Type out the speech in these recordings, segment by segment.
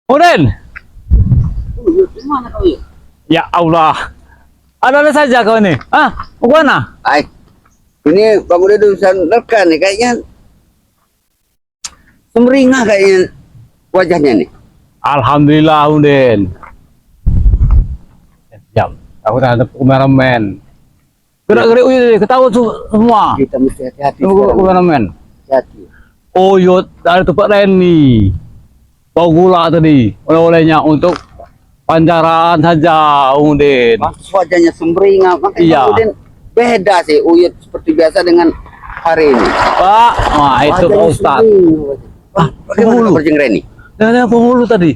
Udin, Uyut, di mana kau Uyut? ya Allah, ada saja kau ini. Ah, mau kemana? Ay, ini Bang Udin bisa nerka nih kayaknya sumringah kayaknya wajahnya nih. Alhamdulillah Udin. Jam, aku ada kameramen. Gerak-gerik Udin, ketahuan semua. Kita mesti hati-hati Tunggu sekarang. kameramen. Hati. Uyut dari tempat Reni. Bau gula tadi, oleh-olehnya untuk pancaran saja Udin. Maksud wajahnya sumringah, makanya Iya. Bang Udin beda sih Uyut seperti biasa dengan hari ini. Pak, wah itu Pak Wajahnya Ustad. sumringah. Wah, bagaimana penghulu. kabar Jeng Reni? Yang penghulu tadi,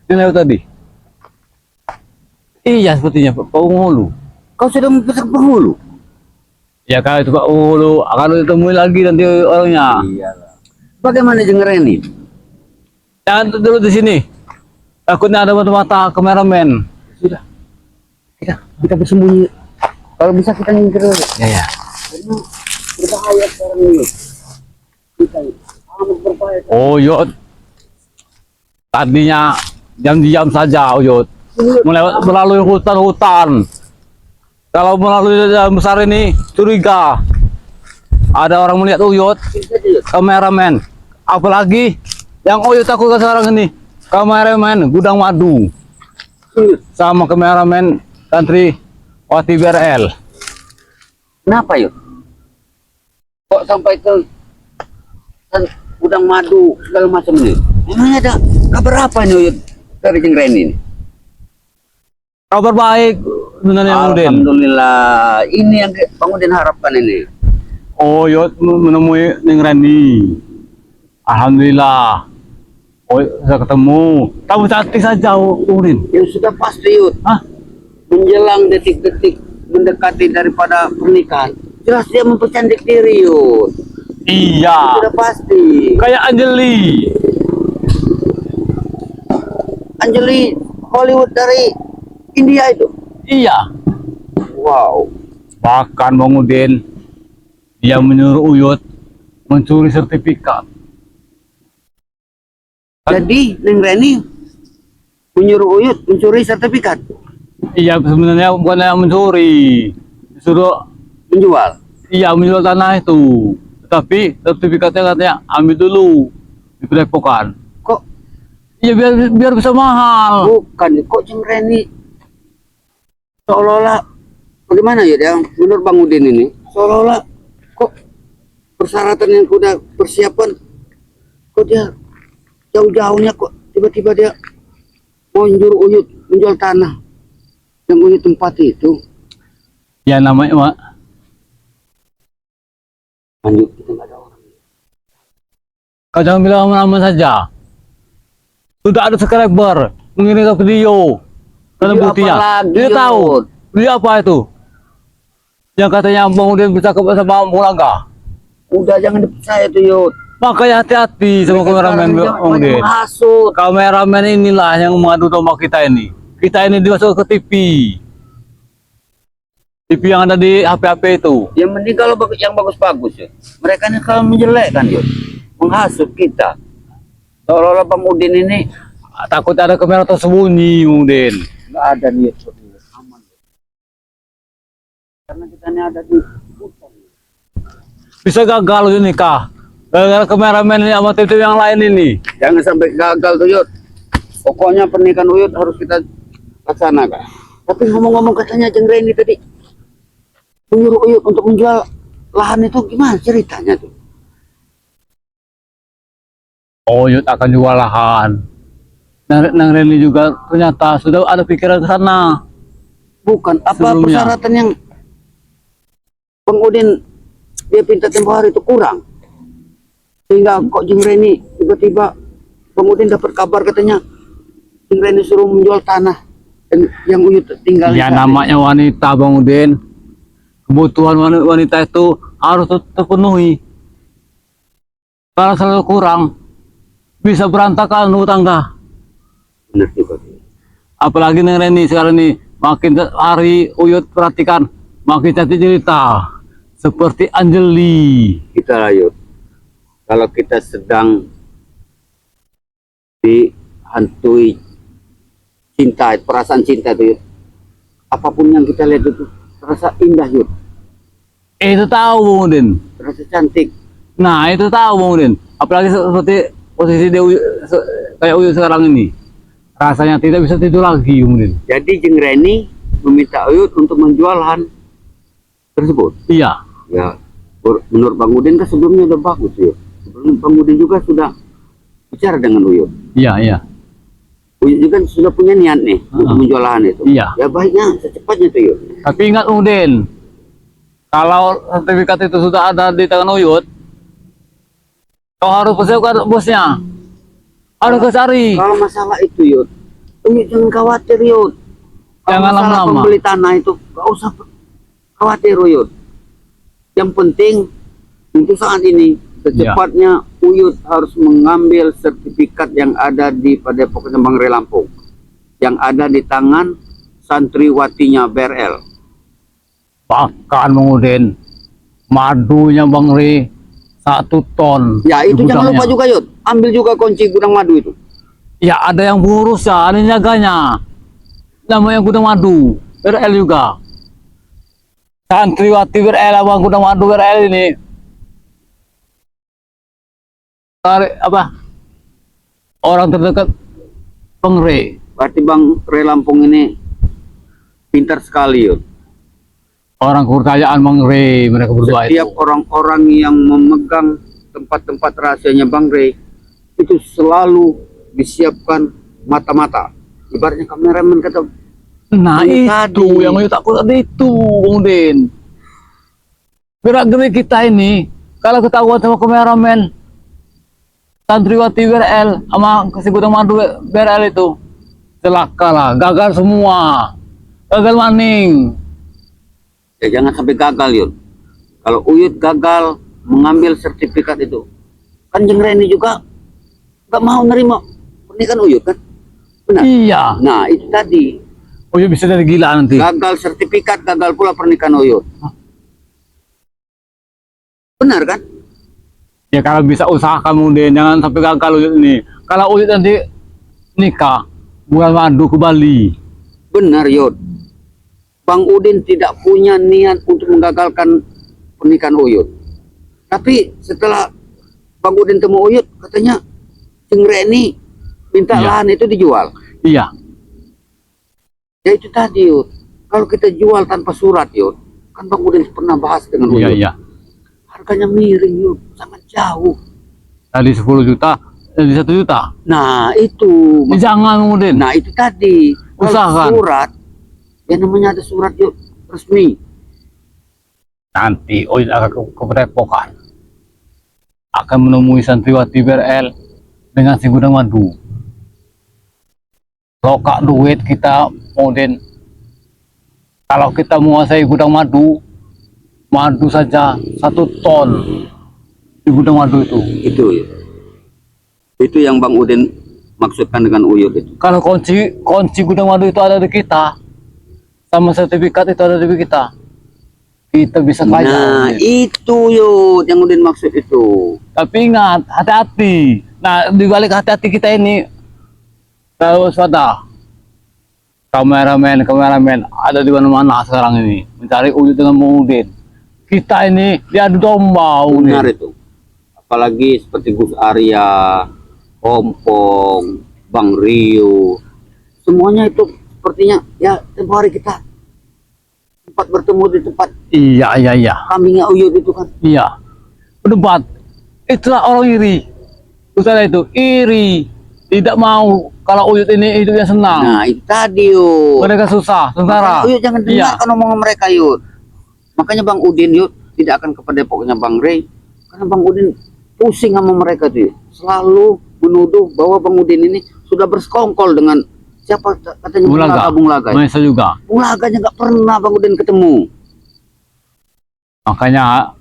yang lewat tadi. Iya sepertinya Pak penghulu. Kau sudah mempesan penghulu? Ya kalau itu Pak penghulu akan ditemui lagi nanti orangnya. Iyalah. Bagaimana Jeng Reni? Jangan dulu di sini. Takutnya ada mata-mata kameramen. Sudah. Kita bersembunyi. Kalau bisa kita nyingkir dulu. Ya. Karena berbahaya sekarang ini. Kita amat berbahaya. Oh Yud. Tadinya diam-diam saja Yud. Melalui hutan-hutan. Kalau melalui jalan besar ini curiga. Ada orang melihat Uyut, kameramen. Apalagi yang Uyut aku sekarang ini, kameramen gudang madu. Sama kameramen Tantri Wati BRL. Kenapa yuk? Kok sampai ke gudang madu segala macam ini? Memangnya ada kabar apa nih yuk dari Jeng Reni ini? Kabar baik sebenarnya Udin. Alhamdulillah. Ini yang Bang Udin harapkan ini. Oh Yud menemui Neng Reni. Alhamdulillah. Oh bisa ketemu. Kamu cantik saja Udin. Yang sudah pasti yuk. Hah? Menjelang detik-detik mendekati daripada pernikahan. Jelas dia mempercantik diri yuk. Iya. Sudah pasti. Kayak Anjeli. Anjeli Hollywood dari India itu. Iya. Wow. Bahkan Bang Udin dia menyuruh Uyut mencuri sertifikat. Jadi Neng Reni menyuruh Uyut mencuri sertifikat, Iya sebenarnya bukan yang mencuri, disuruh menjual. iya menjual tanah itu. Tapi sertifikatnya katanya ambil dulu di Padepokan. Kok Iya biar bisa mahal. bukan? Kok Neng Reni seolah-olah bagaimana ya dia menurut Bang Udin ini? Seolah-olah kok persyaratan yang udah persiapan kok dia jauh-jauhnya kok tiba-tiba dia mau nyuruh Uyut menjual tanah yang Uyut tempati itu. Ya namanya Mak. Lanjut, kita nggak ada orang. Kau jangan bilang nama saja. Sudah ada subscriber mengirimkan video. Karena Video buktinya. apa lagi, Dia tahu. Yud? Video apa itu? Yang katanya Bang Udin bisa sama Mulangga. Udah jangan dipercaya tuh Yud. Makanya hati-hati sama kameramen Bang Udin. Menghasut. Kameramen inilah yang mengadu domba kita ini. Kita ini dimasuk ke TV. TV yang ada di HP-HP itu. Yang mending kalau yang bagus-bagus ya. Mereka ini kalau menjelekkan Yud. Menghasut kita. Seolah-olah Bang Udin ini Takut ada kamera tersembunyi, Bang Udin. nggak ada niat seperti itu. Aman. Karena kita ini ada di hutan. Bisa gagal ini kah? Gara-gara kameramen ini sama TV yang lain ini. Jangan sampai gagal tuh Yud. Pokoknya pernikahan Uyut harus kita laksanakan. Tapi ngomong-ngomong katanya Jeng Reni tadi menyuruh Uyut untuk menjual lahan itu gimana ceritanya tuh? Oh, Yud akan jual lahan. Nang Reni juga ternyata sudah ada pikiran ke sana. Bukan apa Sebelumnya. persyaratan yang Bang Udin dia pinta tempoh hari itu kurang sehingga kok Jeng Reni tiba-tiba Bang Udin dapat kabar katanya Jeng Reni suruh menjual tanah dan yang Uyut tinggal Ya di sana. namanya wanita, Bang Udin. Kebutuhan wanita itu harus terpenuhi. Kalau selalu kurang, bisa berantakan rumah tangga. Benar juga. Apalagi Neng Reni sekarang ini makin hari Uyut perhatikan makin cantik cerita seperti Anjeli. Kita Yud, kalau kita sedang di hantui cinta, perasaan cinta itu Yud. Apapun yang kita lihat itu terasa indah Yud, Itu tahu Bung Udin. terasa cantik. Nah itu tahu Bung Udin. Apalagi seperti posisi dia kayak Uyut sekarang ini. Rasanya tidak bisa tidur lagi Bung Udin. Jadi Jeng Reni meminta Uyut untuk menjual lahan tersebut. Iya. Ya, menurut Bang Udin kan sebelumnya udah bagus Uyut. Sebelum Bang Udin juga sudah bicara dengan Uyut. Iya, iya. Uyut juga sudah punya niat nih untuk menjual lahan itu. Iya. Ya baiknya secepatnya tuh Uyut. Tapi ingat Bung Udin, kalau sertifikat itu sudah ada di tangan Uyut, kau harus persiapkan bosnya. Harus kau cari. Kalau masalah itu Uyut jangan khawatir Uyut. Kalau Jangan masalah lama-lama. pembeli tanah itu gak usah khawatir Uyut. Yang penting untuk saat ini secepatnya Uyut harus mengambil sertifikat yang ada di Padepokan Bangre Lampung, yang ada di tangan santriwatinya BRL. Bahkan Bang Udin, madunya Bang Ri 1 ton. Ya itu di jangan gudangnya. lupa juga Yud, ambil juga kunci gudang madu itu. Ya ada yang ngurus ya, ada yang jaganya. Namanya gudang madu, BRL juga. Santriwati BRL, abang gudang madu BRL ini. Tarik apa? Orang terdekat Bang Ri. Berarti Bang Re Lampung ini pintar sekali Yud. Orang kepercayaan Bang Ri, mereka berdua Setiap itu. orang-orang yang memegang tempat-tempat rahasianya Bang Re itu selalu disiapkan mata-mata. Ibaratnya kameramen kata. Nah Ini itu tadi. yang Ayu takut ada itu Bang Udin. Gerak-gerik kita ini kalau ketahuan sama kameramen santriwati BRL sama kasih gudang madu BRL itu celaka lah, gagal semua, gagal maning. Ya jangan sampai gagal Yud. Kalau Uyut gagal mengambil sertifikat itu, kan Jeng Reni juga nggak mau nerima pernikahan Uyut kan? Benar. Iya, Nah itu tadi oh ya bisa dari gila nanti. gagal sertifikat, gagal pula pernikahan Uyut. Benar kan? Ya kalau bisa usahakan Udin, jangan sampai gagal Uyut ini. Kalau Uyut nanti nikah bulan madu ke Bali. Benar Yud. Bang Udin tidak punya niat untuk menggagalkan pernikahan Uyut. Tapi setelah Bang Udin temu Uyut, katanya Jeng Reni minta Iya. lahan itu dijual. Iya, Ya itu tadi Yud. Kalau kita jual tanpa surat Yud, kan Bang Udin pernah bahas dengan iya, Uyut. iya. Harganya miring Yud, sangat jauh. Tadi 10 juta, jadi 1 juta. Nah itu, Jangan Udin. nah itu tadi. Kalau Usahakan. surat, ya namanya ada surat Yud, resmi. Nanti Uyut akan ke Padepokan, akan menemui santriwati BRL dengan si gudang madu. Lokak duit kita Udin. Kalau kita menguasai gudang madu, madu saja 1 ton di gudang madu itu. Itu Yud. Itu yang Bang Udin maksudkan dengan Uyut itu. Kalau kunci gudang madu itu ada di kita, sama sertifikat itu ada di kita bisa kaya. Nah Udin. itu Yud yang Udin maksud itu. Tapi ingat, hati-hati. Nah, di balik hati-hati kita ini, tahu waspada. Kameramen ada di mana-mana sekarang ini, mencari Uyut dengan Bang Udin. Kita ini diadu domba, Benar Udin. itu. Apalagi seperti Gus Arya, Ompong, Bang Rio, semuanya itu sepertinya ya tempoh hari kita sempat bertemu di tempat Iya. kambingnya Uyut itu kan. Iya. Berdebat. Itulah orang iri. Ustaz itu iri. Tidak mau kalau Uyut ini hidupnya senang. Nah itu tadi Yud. Mereka susah, sengsara. Makanya Uyut jangan Iya. dengarkan omongan mereka Yud. Makanya Bang Udin Yud tidak akan ke Padepoknya Bang Rey, karena Bang Udin pusing sama mereka tuh Yud. Selalu menuduh bahwa Bang Udin ini sudah bersekongkol dengan siapa katanya Bung Laga. Maisa juga. Bung Laganya nggak pernah Bang Udin ketemu. Makanya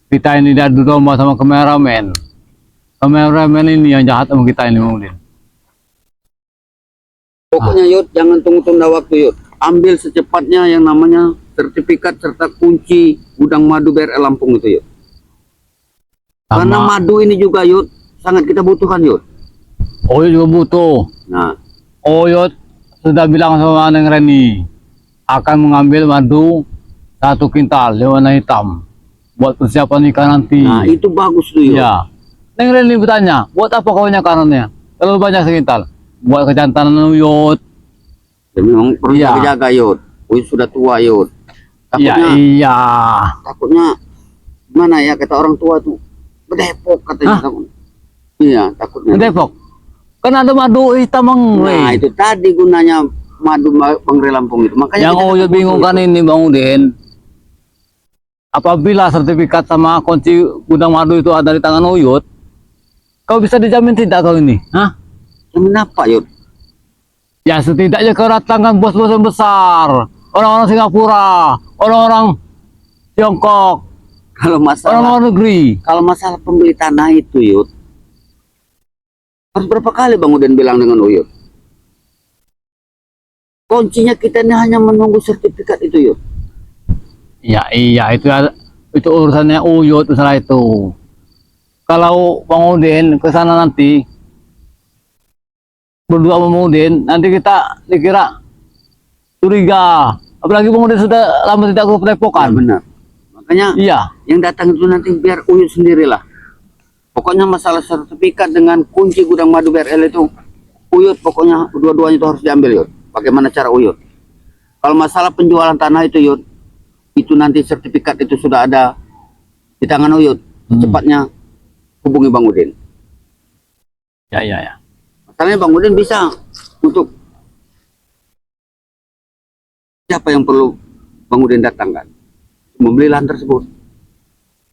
kita ini diadu domba sama kameramen. Kameramen ini yang jahat sama kita ini, Bang Udin. Pokoknya Yud jangan tunggu-tunda waktu Yud. Ambil secepatnya yang namanya sertifikat serta kunci gudang madu BRL Lampung itu Yud. Karena Sama, madu ini juga Yud sangat kita butuhkan Yud. Oyot juga butuh. Nah, Oyot sudah bilang sama Neng Reni akan mengambil madu 1 kintal yang warna hitam buat persiapan nikah nanti. nah itu bagus tuh Yud. Ya. Neng Reni bertanya, buat apa kau nyakarnya? Terlalu banyak 1 kintal. Buat kejantanan Uyut. Ya, memang perlu Iya. jaga Yud. Uyut sudah tua Yud. Iya, Takutnya, iya. takutnya mana ya kata orang tua tuh berdepok katanya. Hah? Iya, takutnya. Depok. Kan ada madu hitam Nah, Bang. itu tadi gunanya madu Bangre Lampung itu. Makanya Yang kita Uyut bingung kan ini Bang Udin. Apabila sertifikat sama kunci gudang madu itu ada di tangan Uyut, kau bisa dijamin tidak kau ini? Hah? Kenapa Yud? Ya setidaknya kau datangkan bos-bos yang besar, orang-orang Singapura, orang-orang Tiongkok, Kalau masalah orang-orang negeri. kalau masalah pembeli tanah itu Yud, harus berapa kali Bang Udin bilang dengan Uyut? Kuncinya kita ini hanya menunggu sertifikat itu Yud. Ya iya itu urusannya Uyut masalah itu. Kalau Bang Udin ke sana nanti berdua sama Bang Udin, nanti kita dikira curiga. Apalagi Bang Udin sudah lama tidak ke Ya, Padepokan. benar. Makanya Iya, yang datang itu nanti biar Uyut sendirilah. Pokoknya masalah sertifikat dengan kunci gudang madu BRL itu Uyut, pokoknya dua-duanya itu harus diambil Yud. Bagaimana cara Uyut? Kalau masalah penjualan tanah itu Yud, itu nanti sertifikat itu sudah ada di tangan Uyut. Secepatnya hubungi Bang Udin. ya. Masalahnya Bang Udin bisa untuk siapa yang perlu Bang Udin datangkan membeli lahan tersebut.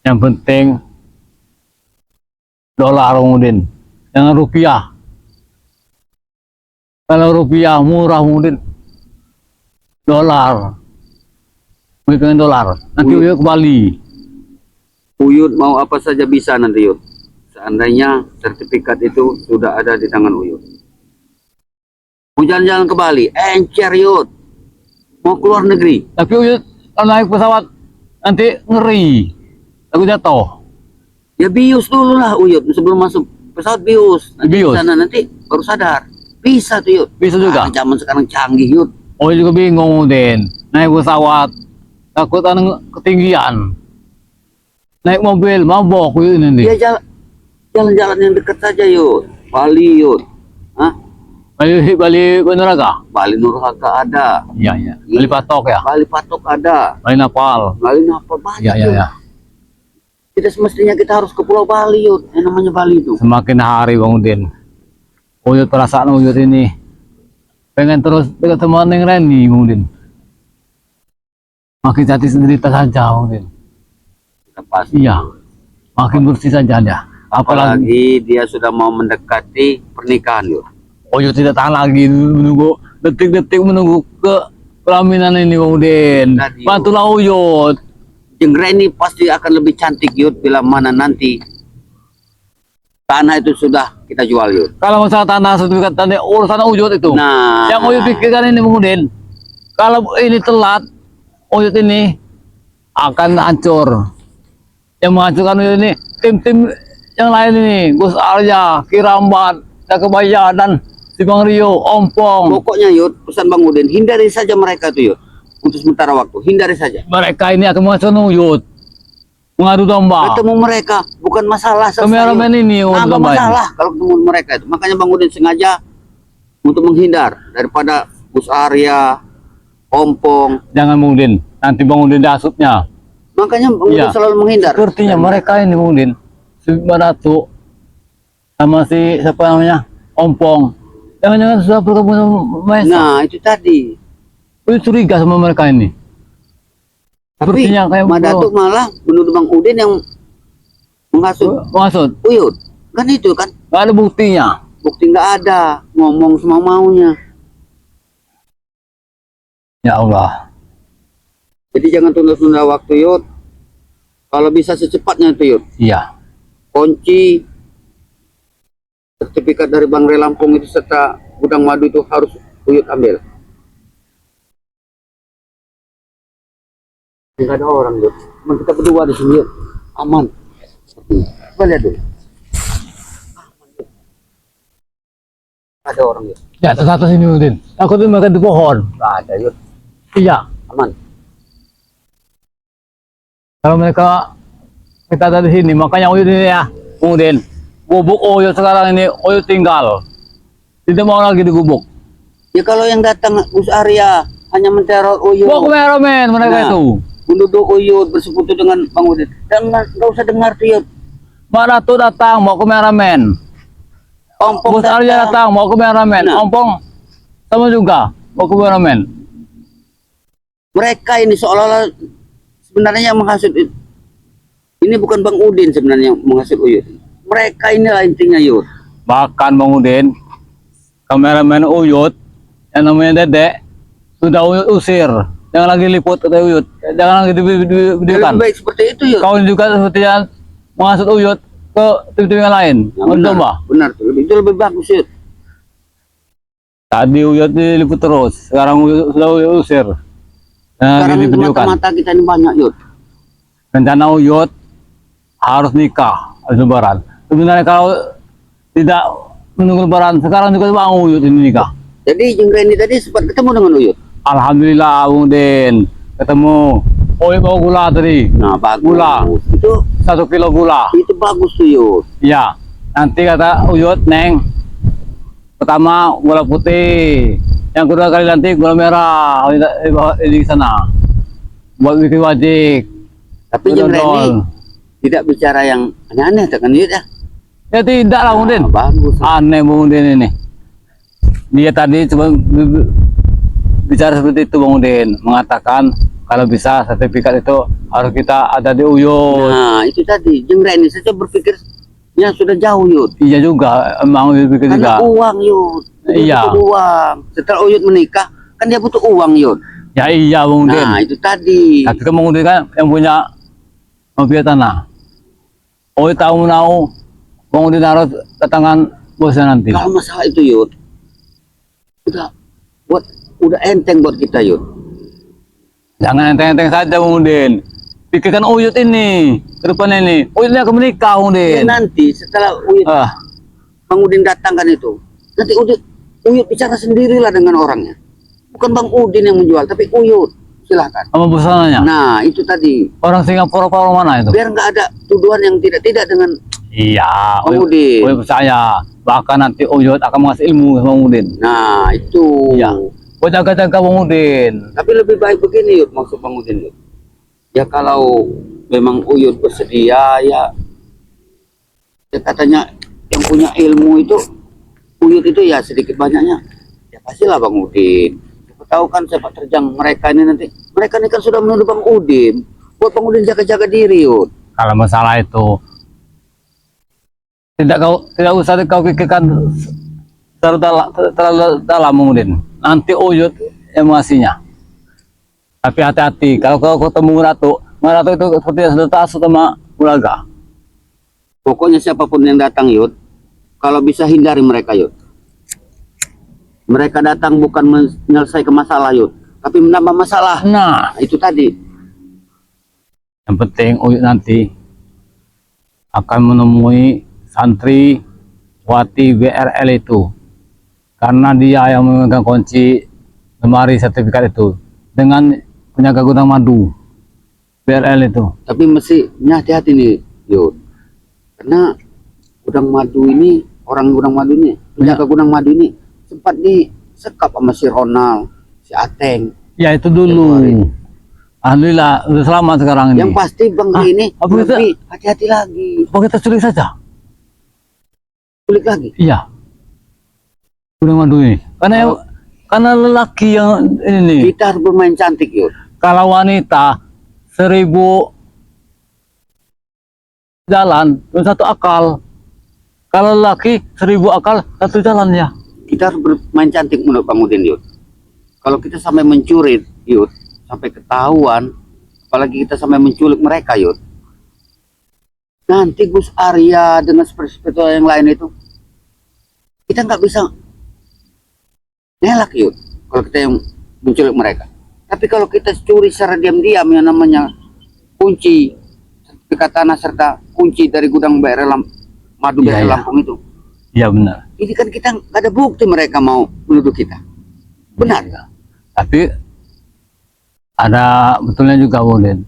Yang penting dolar Bang Udin, jangan rupiah. Kalau rupiah murah Bang Udin, dolar. Beli dengan dolar. Nanti Uyut ke Bali. Uyut mau apa saja bisa nanti Yud. Seandainya sertifikat itu sudah ada di tangan Uyut. Mau jalan-jalan ke Bali, encer Yud. Mau keluar negeri, Tapi Uyut kalau naik pesawat nanti ngeri, takut jatuh. ya bius dulu lah Uyut sebelum masuk pesawat bius. Nanti Bius? di sana nanti baru sadar. Bisa tuh Yud. Bisa juga. Zaman sekarang canggih Yud. Uyut juga bingung Udin, naik pesawat takut ketinggian. Naik mobil mabok Uyut nanti. Dia jalan-jalan yang dekat saja Yud. Bali Yud. Hah? Bali Gondoraga. Bali Nurhaka ada. Iya. Bali Patok ya. Bali Patok ada. Bali Napal. Bali apa banyak Yud. Iya. Tidak semestinya kita harus ke Pulau Bali Yud. Yang namanya Bali itu. Semakin hari Bang Udin, Uyut perasaan Uyut ini pengen terus dekat sama Neng Reni Bang Udin. Makin jati senderita saja Bang Udin. Lepas. Iya, makin bersih saja dia. Apalagi Apalagi dia sudah mau mendekati pernikahan Yud. Uyut tidak tahan lagi menunggu detik-detik menunggu ke pelaminan ini Bang Udin. Tadi, Bantulah Uyut. Jeng Reni pasti akan lebih cantik Yud bila mana nanti tanah itu sudah kita jual Yud. Kalau masalah tanah sertifikat tanah urusan Uyut itu. Nah, Yang Uyut pikirkan ini Bang Udin, kalau ini telat, Uyut ini akan hancur. Yang menghancurkan Uyut ini tim-tim yang lain ini, Gus Arya, Kirambat, Jakabaya dan si Bang Rio, Ompong. pokoknya Yud, pesan Bang Udin, hindari saja mereka tuh Yud. Untuk sementara waktu, hindari saja. Mereka ini akan menghancurkan Uyut, mengadu domba. Ketemu mereka bukan masalah. selesai, Kameramen Yud. ini Nggak domba ini. masalah kalau ketemu mereka itu. Makanya Bang Udin sengaja untuk menghindar daripada Gus Arya, Ompong. Jangan Bang Udin, nanti Bang Udin dasutnya. Makanya Bang Udin Iya. selalu menghindar. Sepertinya mereka ini Bang Udin, si Baratu sama si siapa namanya, Ompong. Jangan-jangan sudah bertemu sama Maesa. Nah, itu tadi. Uyut curiga sama mereka ini. Tapi Sepertinya kayak Madatuk malah menuduh Bang Udin yang menghasut Maksud, Uyut. Kan itu kan nggak ada buktinya. bukti nggak ada, ngomong semau maunya. Ya Allah. Jadi jangan tunda-tunda waktu Yud. Kalau bisa secepatnya itu Yud. Iya. Kunci sertifikat dari Bangre Lampung itu serta gudang madu itu harus Uyut ambil. Enggak ada orang Yud. Cuma kita berdua di sini Yud. Aman. Coba lihat dulu. Ada orang yun. Ya, atas sini Udin. Aku tuh makan di pohon. Nggak ada yun. Iya. Aman. Kalau kita ada di sini, makanya Uyut ini ya, Udin. Gubuk Uyut sekarang ini, Uyut tinggal. Tidak mau lagi digubuk. Ya kalau yang datang Gus Arya hanya menteror Uyut. Bawa kameramen mereka Nah. itu. Penduduk Uyut bersekutu dengan Bang Udin. Dan nggak usah dengar tuh Yud. Mak Ratu datang, mau kameramen. Ompong Bos Arya datang, mau kameramen. Nah. Ompong sama juga, mau kameramen. Mereka ini seolah-olah sebenarnya yang menghasut ini bukan Bang Udin sebenarnya yang menghasut Uyut. Mereka inilah intinya Yud. Bahkan Bang Udin, kameramen Uyut, yang namanya Dedek, sudah Uyut usir. Jangan lagi liput kata Uyut. Jangan lagi videokan. Lebih baik seperti itu Yud. Kau juga seperti yang menghasut Uyut ke TV-TV yang lain. Ya, Mencoba. benar tuh. Itu lebih bagus Yud. Tadi Uyut diliput terus, sekarang Uyut sudah Uyut usir. Nah, Sekarang di videokan. mata-mata kita ini banyak Yud. Rencana Uyut harus nikah habis lebaran. Sebenarnya kalau tidak menunggu lebaran, sekarang juga Bang Uyut ini nikah. Jadi Jeng Reni tadi sempat ketemu dengan Uyut. Alhamdulillah Bung Din ketemu. Uyut bawa gula tadi. Nah bagus. Gula. Itu 1 kilo gula. itu bagus tuh Yud. Ya. Nanti kata Uyut, Neng. Pertama gula putih. Yang kedua kali nanti gula merah di sana. Buat bikin wajik. Tapi Jeng Reni Dodol. tidak bicara yang aneh-aneh kan Yud ya. Ya tidak lah Bung Din. Bagus. Aneh Bung Din ini. Dia tadi cuma bicara seperti itu Bang Udin, mengatakan kalau bisa sertifikat itu harus kita ada di Uyut. Nah itu tadi Jeng Reni saja berpikir ya sudah jauh Yud. Iya juga, emang Uyut pikir Karena juga. uang Yud. Dia Iya. butuh uang. Setelah Uyut menikah kan dia butuh uang Yud. Ya iya Bang Udin. Nah itu tadi. Tapi kan Bang Udin kan yang punya mafia tanah. Uyut tahu Bang Udin harus ketangan bosnya nanti. Kalau masalah itu Yud, udah enteng buat kita Yud. Jangan enteng-enteng saja Bang Udin. Pikirkan Uyut ini, ke depan ini. Uyut ini akan menikah Bang Ya, Udin. nanti setelah Uyut, Bang Udin datang kan itu, nanti Uyut bicara sendirilah dengan orangnya. Bukan Bang Udin yang menjual, tapi Uyut. Silahkan. Sama busanya. Nah itu tadi, Orang Singapura apa orang mana itu? biar nggak ada tuduhan yang tidak dengan Iya, Bang Udin. Uyut percaya. Bahkan nanti Uyut akan mengasih ilmu sama Bang Udin. Nah itu. Iya. Buat jaga-jaga Bang Udin. Tapi lebih baik begini Yud, maksud Bang Udin Yud. Ya kalau memang Uyut bersedia ya katanya yang punya ilmu itu Uyut itu ya sedikit banyaknya ya pastilah Bang Udin. Siapa tahu kan sepak terjang mereka ini nanti. Mereka ini kan sudah menuduh Bang Udin. Buat Bang Udin jaga-jaga diri Yud. Kalau masalah itu tidak usah kau pikirkan terlalu dalam Bang Udin. Nanti Uyut yang mengasihnya. Tapi hati-hati kalau kau ketemu Ratu itu seperti yang sudah tasuk sama Ulaga. Pokoknya siapapun yang datang Yud, kalau bisa hindari mereka Yud. Mereka datang bukan menyelesaikan masalah Yud, tapi menambah masalah. Nah, Itu tadi. yang penting Uyut nanti akan menemui santri Wati BRL itu. Karena dia yang memegang kunci lemari sertifikat itu dengan penjaga gudang madu BRL itu. Tapi mesti hati-hati nih Yud, karena gudang madu ini, orang gudang madu ini, penjaga gudang madu ini sempat disekap sama si Ronald, si Ateng. Ya itu dulu. Alhamdulillah udah selamat sekarang ini. Yang pasti Bang ini apa kita- lebih hati-hati lagi, Apa kita culik saja? kulik lagi. Iya. Gudang madu ini. Karena lelaki yang ini. Kita harus bermain cantik Yud. Kalau wanita 1000 jalan dan 1 akal. Kalau laki 1000 akal 1 jalan ya. Kita harus bermain cantik menurut Bang Udin Yud. Kalau kita sampai mencuri Yud, sampai ketahuan, apalagi kita sampai menculik mereka Yud, nanti Gus Arya dengan seperti yang lain itu kita nggak bisa nelak Yud kalau kita yang menculik mereka. Tapi kalau kita curi secara diam-diam yang namanya kunci sertifikat tanah serta kunci dari gudang BRL Madu Iya, BRL iya. Lampung itu, Iya benar. Ini kan kita nggak ada bukti mereka mau menuduh kita. Benar. Ya. Tapi ada betulnya juga Bang Udin.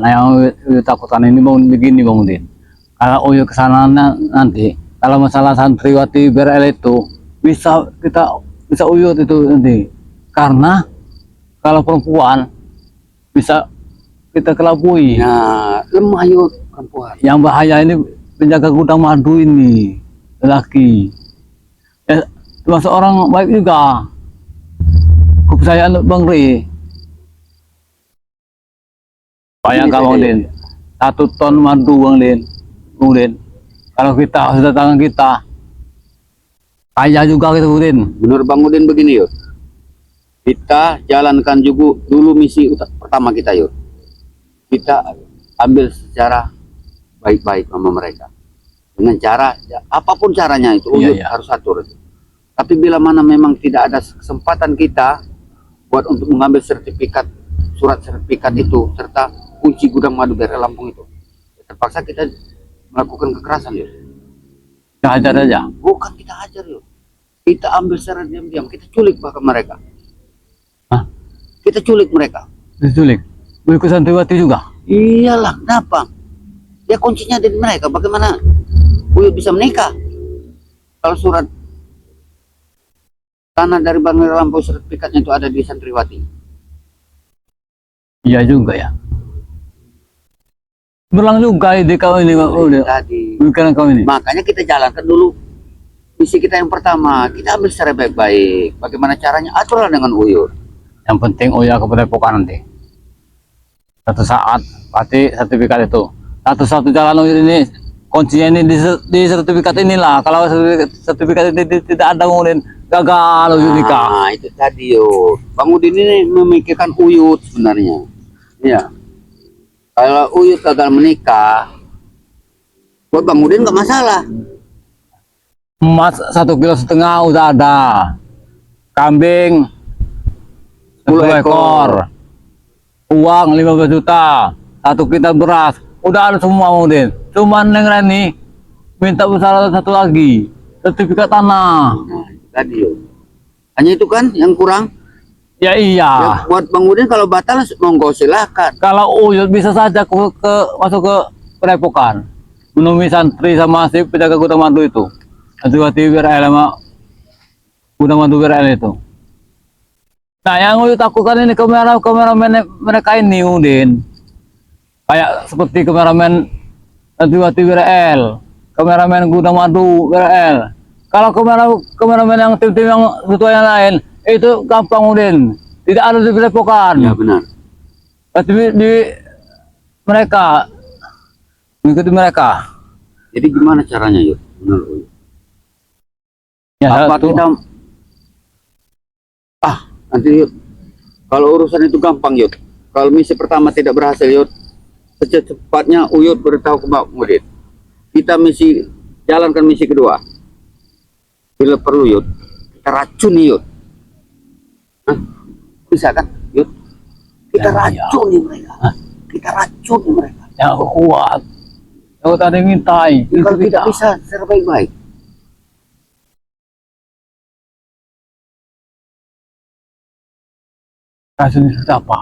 Yang Uyut takutkan ini Bang begini Bang Udin. Kalau Uyut kesana nanti, kalau masalah santriwati BRL itu bisa Uyut itu nanti. Karena kalau perempuan bisa kita kelabui. Nah, lemah yuk perempuan. Yang bahaya ini penjaga gudang madu ini lelaki. Ya, termasuk orang baik juga. Kepercayaan Bang Ri. Bayangkan Bang Din, 1 ton madu Bang Din. Kalau kita sudah tangan kita, kaya juga kita Bang Din. Menurut Bang Udin begini yuk, kita jalankan juga dulu misi pertama kita yuk. Kita ambil secara baik-baik sama mereka. Dengan cara, ya, apapun caranya itu, Iya. harus atur. Tapi bila mana memang tidak ada kesempatan kita buat untuk mengambil surat sertifikat itu, serta kunci gudang madu BRL Lampung itu, terpaksa kita melakukan kekerasan yuk. Kita hajar aja. Bukan kita hajar yuk, kita ambil secara diam-diam, kita culik bahkan mereka. Hah? Kita culik mereka. Diculik. Berikut santriwati juga. Iyalah, kenapa? Ya kuncinya ada di mereka. Bagaimana Uyut bisa menikah kalau surat tanah dari Bang Lampung sertifikatnya itu ada di santriwati? Iya juga ya. Berulang juga ide kau ini Bang Udin. Tadi. Bukan kau ini. Makanya kita jalankan dulu misi kita yang pertama. Kita ambil secara baik-baik. Bagaimana caranya? Aturlah dengan Uyut. Yang penting Uya kepada pokan nanti. Satu saat pasti sertifikat itu. Satu-satu jalan Uyut ini kuncinya ini di sertifikat inilah. Kalau sertifikat ini tidak ada Udin, gagal Uyut nikah. Nah, itu tadi yo. Bang Udin ini memikirkan Uyut sebenarnya. Iya. Kalau Uyut gagal menikah, buat Bang Udin nggak masalah. Emas 1,5 kilo udah ada. Kambing 10 ekor. Uang 15 juta. 1 kintal beras. Udah ada semua Udin. Cuman Neng Reni minta persyaratan satu lagi. Sertifikat tanah. Nah, itu tadi yo. Hanya itu kan yang kurang. Ya Ya, iya. buat Bang Udin kalau batal monggo silakan. Kalau Uyut bisa saja masuk ke Padepokan. Menemui santri sama si penjaga gudang madu itu. Santriwati BRL sama gudang madu BRL itu. Nah, yang Uyut takutkan ini kameramen mereka ini Udin. Kayak seperti kameramen Santriwati BRL, kameramen gudang madu BRL. Kalau kameramen yang tim-tim yang sesuai yang lain, itu gampang Udin. Tidak ada di Padepokan. Ya benar. Tapi di mereka mengikuti mereka. Jadi gimana caranya yuk? Menurut Uyut? Ya, Apa kita nanti yuk. Kalau urusan itu gampang yuk. Kalau misi pertama tidak berhasil yuk, secepatnya Uyut beritahu ke Bang Udin. Kita jalankan misi kedua. Bila perlu yuk, kita racuni yuk. Hah? Bisa kan yuk? Kita Ya, racuni mereka. Kita racuni mereka. yang kuat. Kalau tadi mintai, itu Kalau tidak tidak. bisa secara baik-baik. Racun itu apa?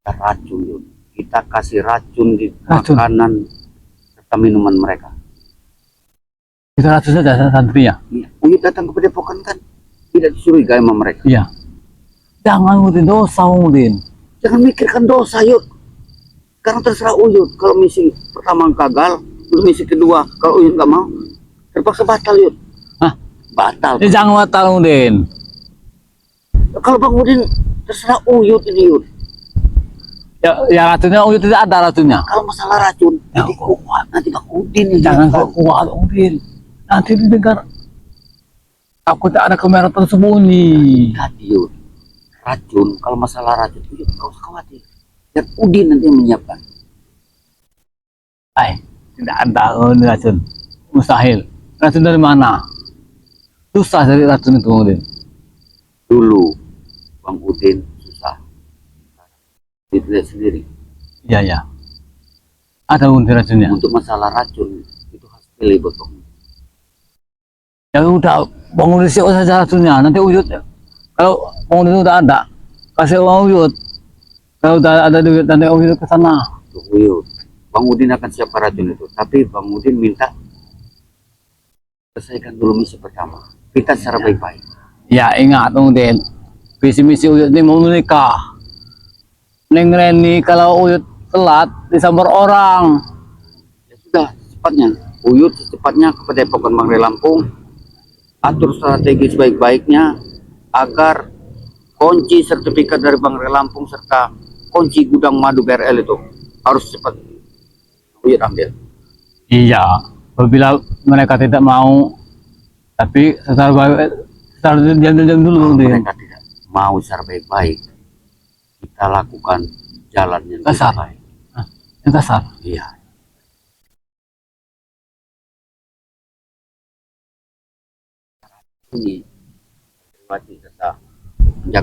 Kita racun yuk. Kita kasih racun di Racun. makanan serta minuman mereka. Kita racun saja santrinya. Iya. Uyut datang ke Padepokan kan tidak dicurigai sama mereka. Iya. Jangan Udin dosa Udin. Jangan mikirkan dosa yuk. Sekarang terserah Uyut. Kalau misi pertama gagal, terus misi kedua kalau Uyut nggak mau, terpaksa batal yuk. Hah? Batal. Jangan batal Udin. Kalau Bang Udin terserah Uyut ini yuk. Ya racunnya Uyut tidak ada racunnya. Kalau masalah racun, Ya, nanti Bang Udin ini. Jangan tahu. kau kuat Udin. Nanti didengar. Aku tak ada kamera tersembunyi. Tadi yuk. Racun, kalau masalah racun Uyut nggak usah khawatir. Biar Udin nanti yang menyiapkan. Tidak ada racun. Mustahil. Racun dari mana? Susah cari racun itu Udin. Dulu Bang Udin susah. Dilihat sendiri. Iya ya. Ada Udin racunnya. Untuk masalah racun itu harus pilih botol. Ya udah, bangun siap saja satunya. Nanti Uyut, kalau bangun itu udah ada, kasih uang Uyut. Kalau udah ada duit, nanti Uyut ke sana. Tuh, Uyut. Bang Udin akan siapkan racun itu. Tapi Bang Udin minta selesaikan dulu misi pertama. Kita secara baik-baik. Ya ingat Udin, visi misi Uyut ini mau menikah. Neng Reni kalau Uyut telat disambar orang. Ya sudah, cepatnya. Uyut secepatnya ke Padepokan Mangre Lampung. Atur strategi sebaik-baiknya agar kunci sertifikat dari Mangre Lampung serta kunci gudang madu BRL itu harus cepat Uyut ambil. Iya, apabila mereka tidak mau, tapi secara diam dulu Udin. Mereka tidak mau secara baik-baik, kita lakukan jalan yang Kasar. baik. Yang kasar. Iya. Ini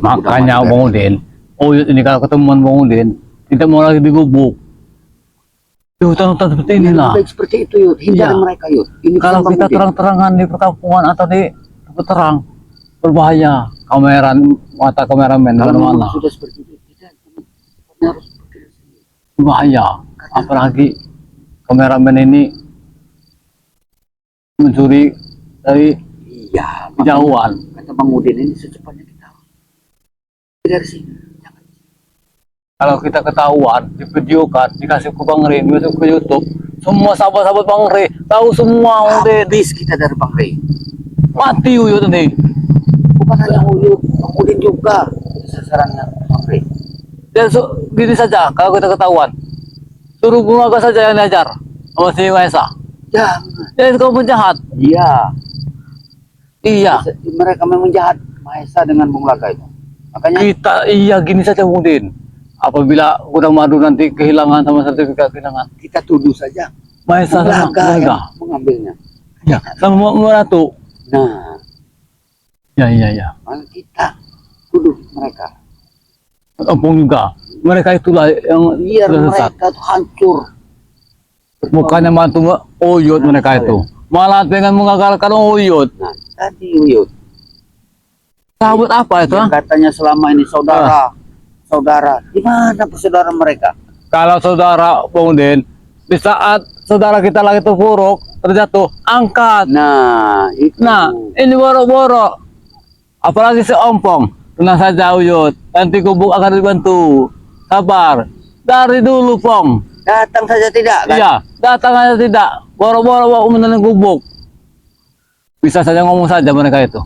Makanya Bang Udin, Uyut ini kalau ketemuan Bang Udin, tidak mau lagi digubuk. Di hutan-hutan seperti inilah. baik seperti itu Yud, hindari Iya. mereka Yud. Ini Kalau pesan Bang kita Udin. terang-terangan di perkampungan atau di tempat terang, berbahaya. Mata kameramen Kalau mana-mana, memang sudah seperti itu, kita harus berpikir sendiri. berbahaya. Apalagi kameramen ini mencuri dari Iya, kejauhan. kata Bang Udin ini secepatnya kita harus dari sini. Jangan. Kalau kita ketahuan, divideokan, dikasih ke Bang Re, dikasih ke YouTube, semua sahabat-sahabat Bang Re tahu semua Udin. Habis kita dari Bang Rey. Mati Uyut nih. Bukan hanya Uyut, Bang Udin juga sasarannya Bang Rey. Dan gini saja, kalau kita ketahuan, suruh Bunaga saja yang diajar sama si Maesa. Jangan. Jadi kau penjahat. Iya. Iya. Mereka memang jahat Mahesa dengan Bung Laga itu. Makanya Kita iya gini saja Udin. Apabila gudang madu nanti kehilangan sama sertifikat kehilangan, kita tuduh saja Maesa Bung sama Laga Bunaga. yang mengambilnya. Ya, sama Meratu. Nah, Ya. malah kita tuduh mereka. Opung juga. Mereka itulah yang Biar sudah sesat. mereka tuh hancur. Bukannya bantu Uyut mereka itu. Malah dengan mengagalkan Uyut. Nah, tadi Uyut Sahabat apa itu? yang Ah? katanya selama ini saudara, di mana persaudaraan mereka? Kalau saudara Bang Udin, di saat saudara kita lagi terpuruk, terjatuh, angkat. Nah, itu. Nah, ini boro-boro. Apalagi seompong. Tenang saja Uyut, nanti gubuk akan dibantu. Sabar. Dari dulu, Pong. Datang saja tidak kan? Iya, datang aja tidak. Boro-boro mau menenang gubuk. Bisa saja ngomong saja mereka itu.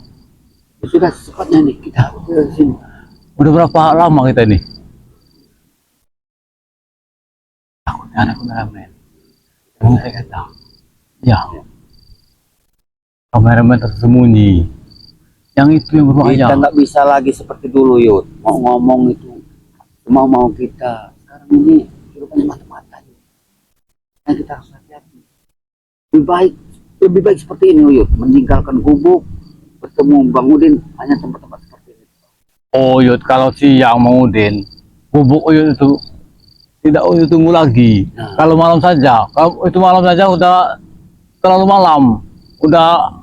Ya sudah secepatnya nih kita harus dari sini. Udah berapa lama kita ini? Takutnya anak kameramen. Yang saya kata. Ya. Kameramen tersembunyi. Yang itu yang berbahaya. Kita nggak bisa lagi seperti dulu Yud. Mau ngomong itu mau kita. Sekarang ini kehidupan mata-mata. Nah, kita harus hati-hati. Lebih baik seperti ini Yud. Meninggalkan gubuk, bertemu Bang Udin hanya tempat-tempat seperti ini. Uyut kalau siang mau Udin, gubuk Uyut itu tidak Uyut tunggu lagi. Nah. Kalau malam saja, kalau itu malam saja udah terlalu malam, udah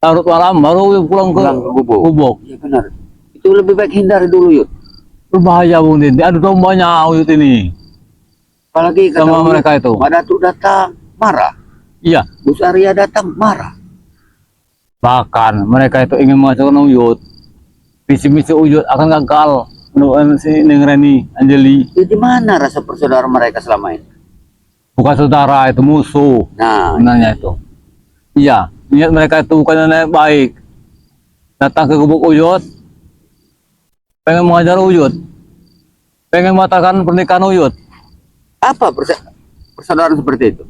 larut malam baru Uyut pulang ke gubuk. Iya benar. Itu lebih baik hindari dulu Yud. Berbahaya Bung Udin, diadu dombanya Uyut ini Apalagi kata sama Uyut, mereka itu. Pak Datuk datang marah, Iya, Gus Arya datang marah. bahkan mereka itu ingin mengacaukan Uyut. Visi-misi Uyut akan gagal menurut si Neng Reni Anjeli. Jadi mana rasa persaudaraan mereka selama ini? Bukan saudara, itu musuh. Nah, Sebenarnya itu. Iya, niat mereka itu bukan niat baik. Datang ke gubuk Uyut, pengen mengajar Uyut, pengen membatalkan pernikahan Uyut. apa persaudaraan seperti itu?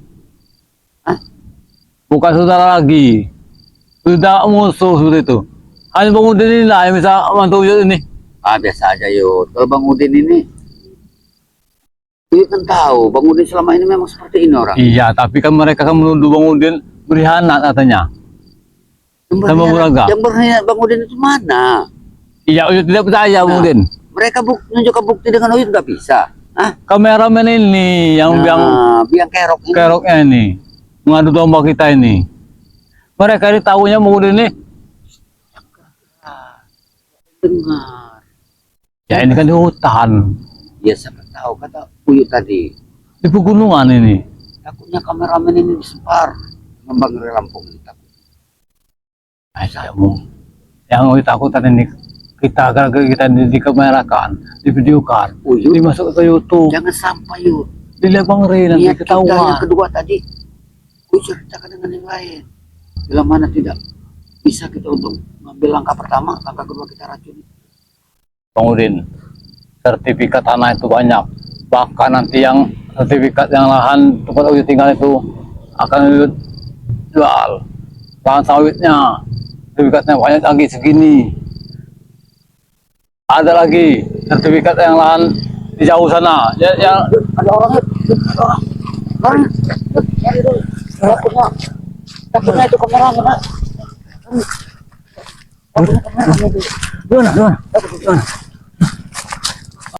Bukan saudara lagi, sudah musuh seperti itu. Hanya Bang Udin inilah yang bisa bantu Uyut ini. Biasa aja Yud. Kalau Bang Udin ini, Yud kan tahu Bang Udin selama ini memang seperti ini orang. Iya, tapi kan mereka kan menuduh Bang Udin berkhianat katanya. Sama Buraga. Yang berkhianat Bang Udin itu mana? Iya, Uyut tidak percaya Bang Udin. Mereka menunjukkan bukti dengan Uyut nggak bisa. Kameramen ini yang biang kerok ini. keroknya ini mengadu domba kita ini. Mereka ini tahunya mau ini. Dengar. Ya ini kan di hutan, Ya siapa tahu kata Uyu tadi. di pegunungan ini. Takutnya kameramen ini disepar. Ngembang dari Lampung ini takut. Saya mau yang ditakutan ini kita gara-gara kita dikamerakan, divideokan, Uyu, dimasuk ke YouTube, jangan sampai Uyu. dilihat Bang Ray nanti Niat kita yang ketahuan. kedua tadi, Uyu ceritakan dengan yang lain. Bila mana tidak bisa kita untuk mengambil langkah pertama, langkah kedua kita racuni. Bang Udin, sertifikat tanah itu banyak. Bahkan nanti yang sertifikat yang lahan tempat Uyu tinggal itu akan Uyu jual. Bahan sawitnya, sertifikatnya banyak lagi segini. Ada lagi sertifikat yang lahan di jauh sana. Ya, Ada orang, ada orang. Orang, cari dulu. Takutnya itu kameramen, Pak. Takutnya kameramen itu. Gimana?